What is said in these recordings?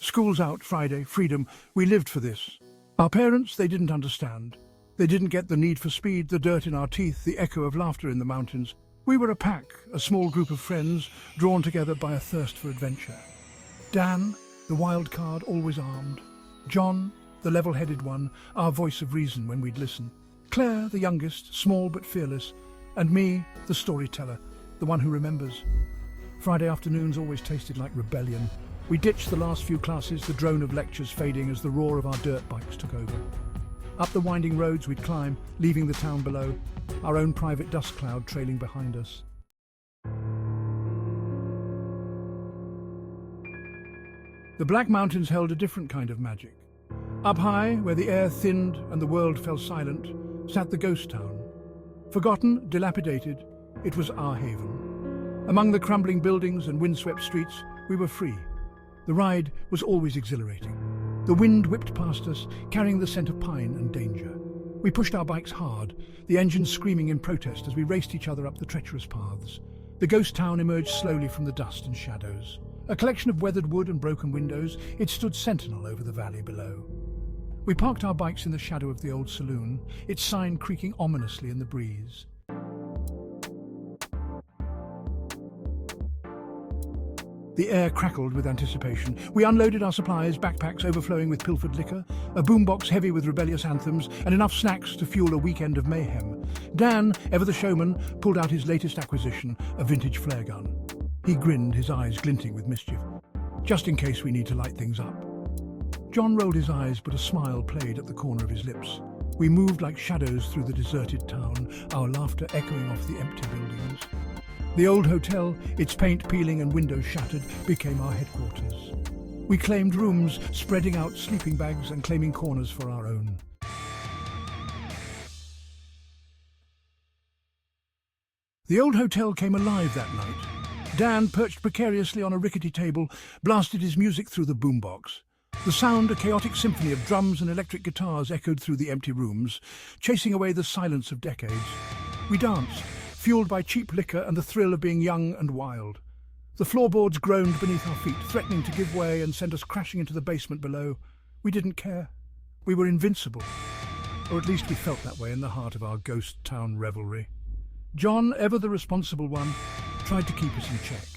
School's out, Friday, freedom. We lived for this. Our parents, they didn't understand. They didn't get the need for speed, the dirt in our teeth, the echo of laughter in the mountains. We were a pack, a small group of friends, drawn together by a thirst for adventure. Dan, the wild card, always armed. John, the level-headed one, our voice of reason when we'd listen. Claire, the youngest, small but fearless. And me, the storyteller, the one who remembers. Friday afternoons always tasted like rebellion. We ditched the last few classes, the drone of lectures fading as the roar of our dirt bikes took over. Up the winding roads we'd climb, leaving the town below, our own private dust cloud trailing behind us. The Black Mountains held a different kind of magic. Up high, where the air thinned and the world fell silent, sat the ghost town. Forgotten, dilapidated, it was our haven. Among the crumbling buildings and windswept streets, we were free. The ride was always exhilarating. The wind whipped past us, carrying the scent of pine and danger. We pushed our bikes hard, the engines screaming in protest as we raced each other up the treacherous paths. The ghost town emerged slowly from the dust and shadows. A collection of weathered wood and broken windows, it stood sentinel over the valley below. We parked our bikes in the shadow of the old saloon, its sign creaking ominously in the breeze. The air crackled with anticipation. We unloaded our supplies, backpacks overflowing with pilfered liquor, a boombox heavy with rebellious anthems, and enough snacks to fuel a weekend of mayhem. Dan, ever the showman, pulled out his latest acquisition, a vintage flare gun. He grinned, his eyes glinting with mischief, just in case we need to light things up. John rolled his eyes, but a smile played at the corner of his lips. We moved like shadows through the deserted town, our laughter echoing off the empty buildings. The old hotel, its paint peeling and windows shattered, became our headquarters. We claimed rooms, spreading out sleeping bags and claiming corners for our own. The old hotel came alive that night. Dan, perched precariously on a rickety table, blasted his music through the boombox. The sound, a chaotic symphony of drums and electric guitars, echoed through the empty rooms, chasing away the silence of decades. We danced, fueled by cheap liquor and the thrill of being young and wild. The floorboards groaned beneath our feet, threatening to give way and send us crashing into the basement below. We didn't care. We were invincible. Or at least we felt that way in the heart of our ghost town revelry. John, ever the responsible one, tried to keep us in check.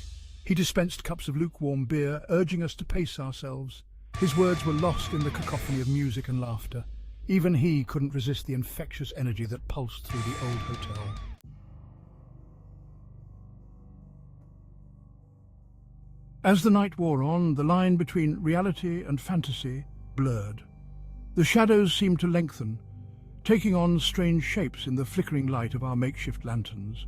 He dispensed cups of lukewarm beer, urging us to pace ourselves. His words were lost in the cacophony of music and laughter. Even he couldn't resist the infectious energy that pulsed through the old hotel. As the night wore on, the line between reality and fantasy blurred. The shadows seemed to lengthen, taking on strange shapes in the flickering light of our makeshift lanterns.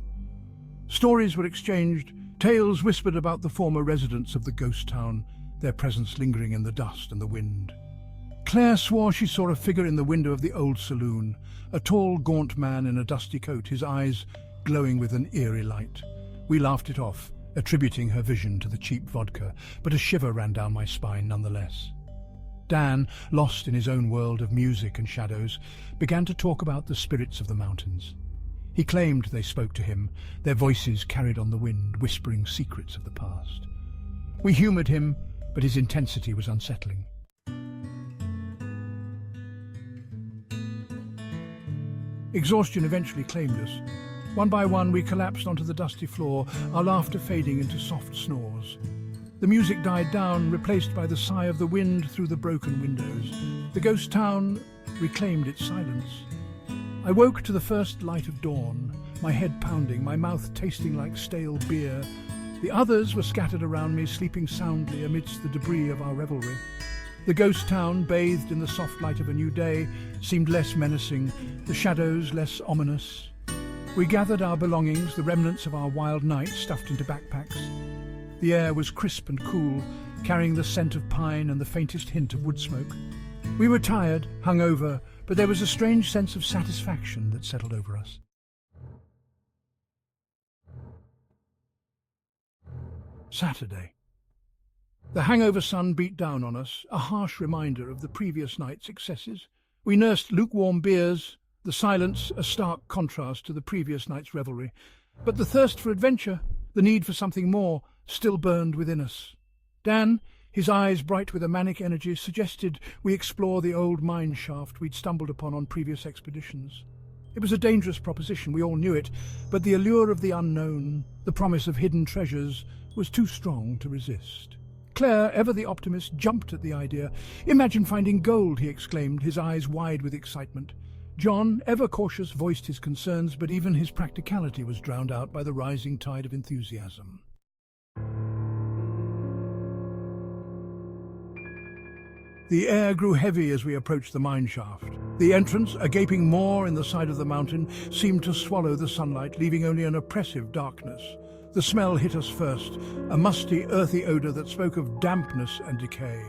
Stories were exchanged, tales whispered about the former residents of the ghost town, their presence lingering in the dust and the wind. Claire swore she saw a figure in the window of the old saloon, a tall, gaunt man in a dusty coat, his eyes glowing with an eerie light. We laughed it off, attributing her vision to the cheap vodka, but a shiver ran down my spine nonetheless. Dan, lost in his own world of music and shadows, began to talk about the spirits of the mountains. He claimed they spoke to him, their voices carried on the wind, whispering secrets of the past. We humoured him, but his intensity was unsettling. Exhaustion eventually claimed us. One by one, we collapsed onto the dusty floor, our laughter fading into soft snores. The music died down, replaced by the sigh of the wind through the broken windows. The ghost town reclaimed its silence. I woke to the first light of dawn, my head pounding, my mouth tasting like stale beer. The others were scattered around me, sleeping soundly amidst the debris of our revelry. The ghost town, bathed in the soft light of a new day, seemed less menacing, the shadows less ominous. We gathered our belongings, the remnants of our wild night, stuffed into backpacks. The air was crisp and cool, carrying the scent of pine and the faintest hint of wood smoke. We were tired, hungover, but there was a strange sense of satisfaction that settled over us. Saturday. The hangover sun beat down on us, a harsh reminder of the previous night's excesses. We nursed lukewarm beers, the silence a stark contrast to the previous night's revelry. But the thirst for adventure, the need for something more, still burned within us. Dan, His eyes, bright with a manic energy, suggested we explore the old mine shaft we'd stumbled upon on previous expeditions. It was a dangerous proposition, we all knew it, but the allure of the unknown, the promise of hidden treasures, was too strong to resist. Claire, ever the optimist, jumped at the idea. "Imagine finding gold," he exclaimed, his eyes wide with excitement. John, ever cautious, voiced his concerns, but even his practicality was drowned out by the rising tide of enthusiasm. The air grew heavy as we approached the mine shaft. The entrance, a gaping maw in the side of the mountain, seemed to swallow the sunlight, leaving only an oppressive darkness. The smell hit us first, a musty, earthy odour that spoke of dampness and decay.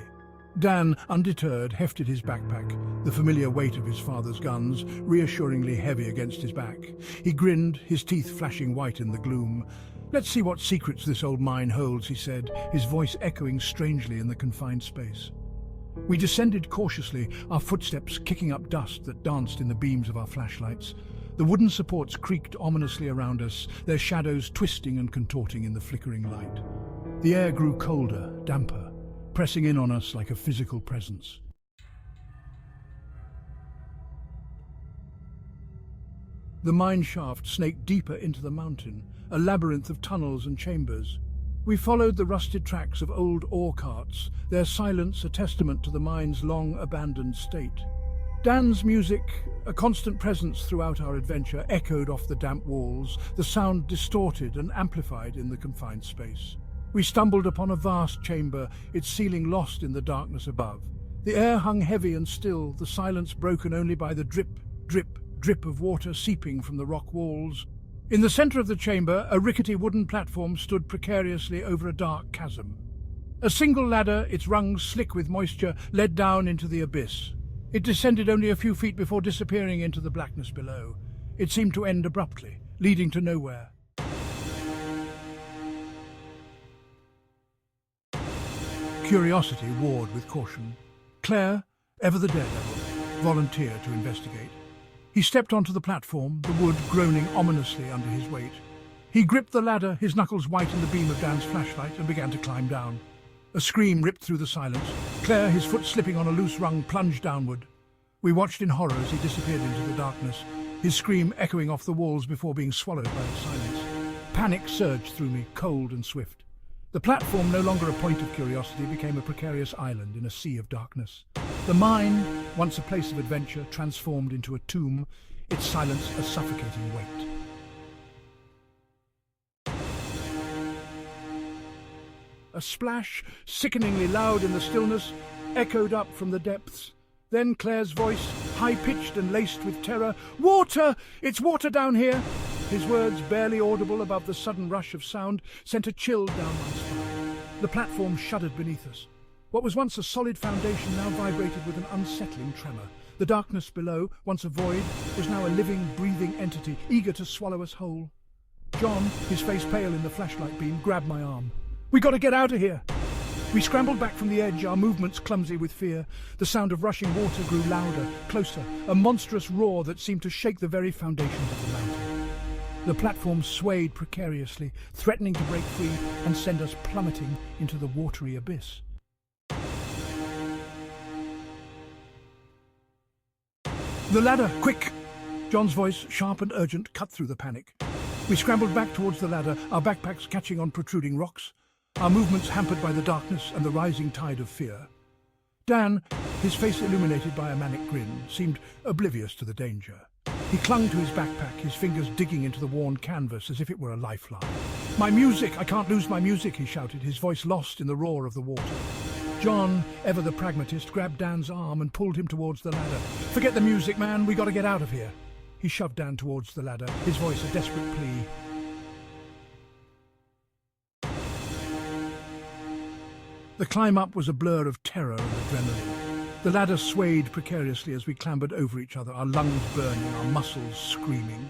Dan, undeterred, hefted his backpack, the familiar weight of his father's guns, reassuringly heavy against his back. He grinned, his teeth flashing white in the gloom. "Let's see what secrets this old mine holds," he said, his voice echoing strangely in the confined space. We descended cautiously, our footsteps kicking up dust that danced in the beams of our flashlights. The wooden supports creaked ominously around us, their shadows twisting and contorting in the flickering light. The air grew colder, damper, pressing in on us like a physical presence. The mine shaft snaked deeper into the mountain, a labyrinth of tunnels and chambers. We followed the rusted tracks of old ore carts, their silence a testament to the mine's long-abandoned state. Dan's music, a constant presence throughout our adventure, echoed off the damp walls, the sound distorted and amplified in the confined space. We stumbled upon a vast chamber, its ceiling lost in the darkness above. The air hung heavy and still, the silence broken only by the drip, drip, drip of water seeping from the rock walls. In the centre of the chamber, a rickety wooden platform stood precariously over a dark chasm. A single ladder, its rungs slick with moisture, led down into the abyss. It descended only a few feet before disappearing into the blackness below. It seemed to end abruptly, leading to nowhere. Curiosity warred with caution. Claire, ever the daredevil, volunteered to investigate. He stepped onto the platform, the wood groaning ominously under his weight. He gripped the ladder, his knuckles white in the beam of Dan's flashlight, and began to climb down. A scream ripped through the silence. Claire, his foot slipping on a loose rung, plunged downward. We watched in horror as he disappeared into the darkness, his scream echoing off the walls before being swallowed by the silence. Panic surged through me, cold and swift. The platform, no longer a point of curiosity, became a precarious island in a sea of darkness. The mine, once a place of adventure, transformed into a tomb, its silence a suffocating weight. A splash, sickeningly loud in the stillness, echoed up from the depths. Then Claire's voice, high-pitched and laced with terror. "Water! It's water down here!" His words, barely audible above the sudden rush of sound, sent a chill down my spine. The platform shuddered beneath us. What was once a solid foundation now vibrated with an unsettling tremor. The darkness below, once a void, was now a living, breathing entity, eager to swallow us whole. John, his face pale in the flashlight beam, grabbed my arm. "We got to get out of here!" We scrambled back from the edge, our movements clumsy with fear. The sound of rushing water grew louder, closer, a monstrous roar that seemed to shake the very foundations of the mountain. The platform swayed precariously, threatening to break free and send us plummeting into the watery abyss. "The ladder, quick!" John's voice, sharp and urgent, cut through the panic. We scrambled back towards the ladder, our backpacks catching on protruding rocks, our movements hampered by the darkness and the rising tide of fear. Dan, his face illuminated by a manic grin, seemed oblivious to the danger. He clung to his backpack, his fingers digging into the worn canvas as if it were a lifeline. "My music! I can't lose my music!" he shouted, his voice lost in the roar of the water. John, ever the pragmatist, grabbed Dan's arm and pulled him towards the ladder. "Forget the music, man. We got to get out of here." He shoved Dan towards the ladder, his voice a desperate plea. The climb up was a blur of terror and adrenaline. The ladder swayed precariously as we clambered over each other, our lungs burning, our muscles screaming.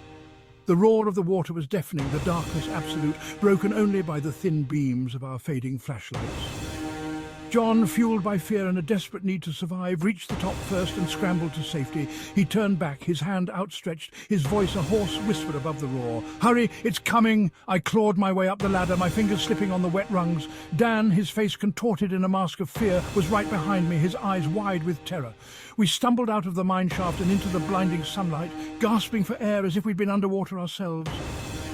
The roar of the water was deafening, the darkness absolute, broken only by the thin beams of our fading flashlights. John, fueled by fear and a desperate need to survive, reached the top first and scrambled to safety. He turned back, his hand outstretched, his voice a hoarse whisper above the roar. "Hurry, it's coming!" I clawed my way up the ladder, my fingers slipping on the wet rungs. Dan, his face contorted in a mask of fear, was right behind me, his eyes wide with terror. We stumbled out of the mine shaft and into the blinding sunlight, gasping for air as if we'd been underwater ourselves.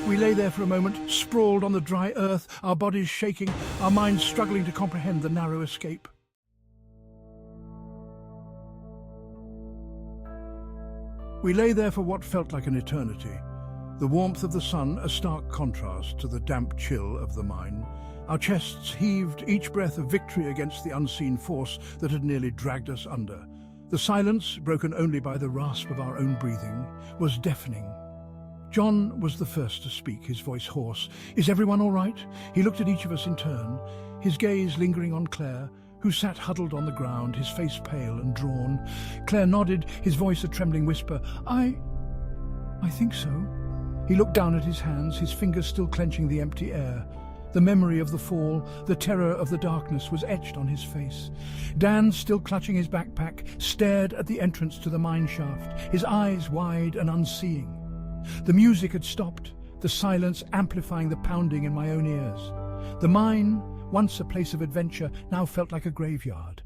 We lay there for a moment, sprawled on the dry earth, our bodies shaking, our minds struggling to comprehend the narrow escape. We lay there for what felt like an eternity. The warmth of the sun a stark contrast to the damp chill of the mine. Our chests heaved, each breath a victory against the unseen force that had nearly dragged us under. The silence, broken only by the rasp of our own breathing, was deafening. John was the first to speak, his voice hoarse. "Is everyone all right?" He looked at each of us in turn, his gaze lingering on Claire, who sat huddled on the ground, his face pale and drawn. Claire nodded, his voice a trembling whisper. I think so." He looked down at his hands, his fingers still clenching the empty air. The memory of the fall, the terror of the darkness was etched on his face. Dan, still clutching his backpack, stared at the entrance to the mine shaft, his eyes wide and unseeing. The music had stopped, the silence amplifying the pounding in my own ears. The mine, once a place of adventure, now felt like a graveyard.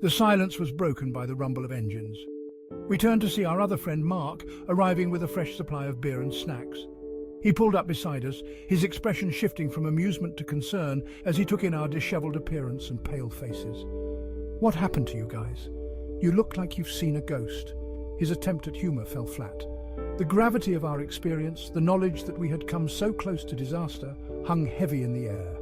The silence was broken by the rumble of engines. We turned to see our other friend Mark arriving with a fresh supply of beer and snacks. He pulled up beside us, his expression shifting from amusement to concern as he took in our dishevelled appearance and pale faces. "What happened to you guys? You look like you've seen a ghost." His attempt at humour fell flat. The gravity of our experience, the knowledge that we had come so close to disaster, hung heavy in the air.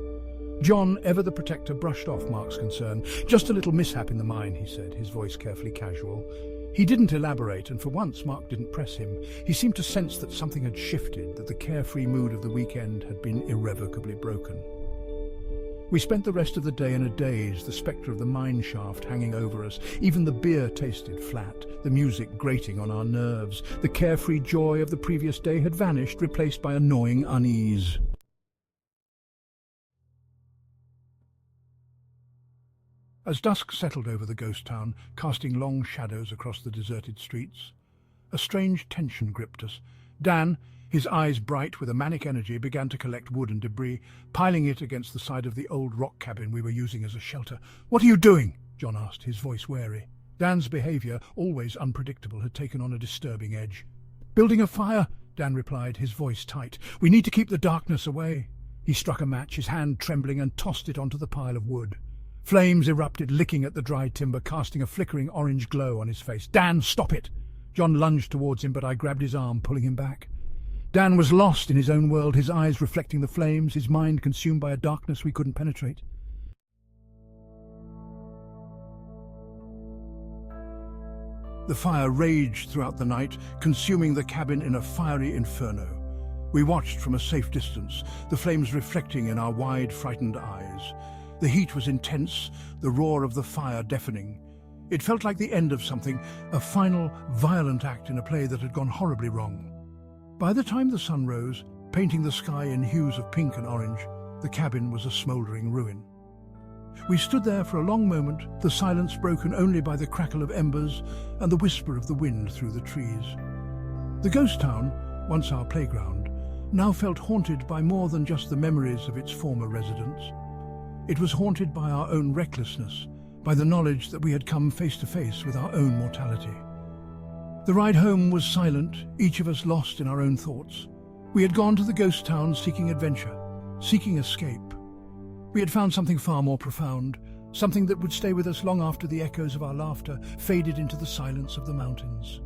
John, ever the protector, brushed off Mark's concern. "Just a little mishap in the mine," he said, his voice carefully casual. He didn't elaborate, and for once Mark didn't press him. He seemed to sense that something had shifted, that the carefree mood of the weekend had been irrevocably broken. We spent the rest of the day in a daze, the spectre of the mine shaft hanging over us. Even the beer tasted flat, the music grating on our nerves. The carefree joy of the previous day had vanished, replaced by a gnawing unease. As dusk settled over the ghost town, casting long shadows across the deserted streets, a strange tension gripped us. Dan, his eyes bright with a manic energy, began to collect wood and debris, piling it against the side of the old rock cabin we were using as a shelter. "What are you doing?" John asked, his voice wary. Dan's behaviour, always unpredictable, had taken on a disturbing edge. "Building a fire," Dan replied, his voice tight. "We need to keep the darkness away." He struck a match, his hand trembling, and tossed it onto the pile of wood. Flames erupted, licking at the dry timber, casting a flickering orange glow on his face. "Dan, stop it!" John lunged towards him, but I grabbed his arm, pulling him back. Dan was lost in his own world, his eyes reflecting the flames, his mind consumed by a darkness we couldn't penetrate. The fire raged throughout the night, consuming the cabin in a fiery inferno. We watched from a safe distance, the flames reflecting in our wide, frightened eyes. The heat was intense, the roar of the fire deafening. It felt like the end of something, a final, violent act in a play that had gone horribly wrong. By the time the sun rose, painting the sky in hues of pink and orange, the cabin was a smouldering ruin. We stood there for a long moment, the silence broken only by the crackle of embers and the whisper of the wind through the trees. The ghost town, once our playground, now felt haunted by more than just the memories of its former residents. It was haunted by our own recklessness, by the knowledge that we had come face to face with our own mortality. The ride home was silent, each of us lost in our own thoughts. We had gone to the ghost town seeking adventure, seeking escape. We had found something far more profound, something that would stay with us long after the echoes of our laughter faded into the silence of the mountains.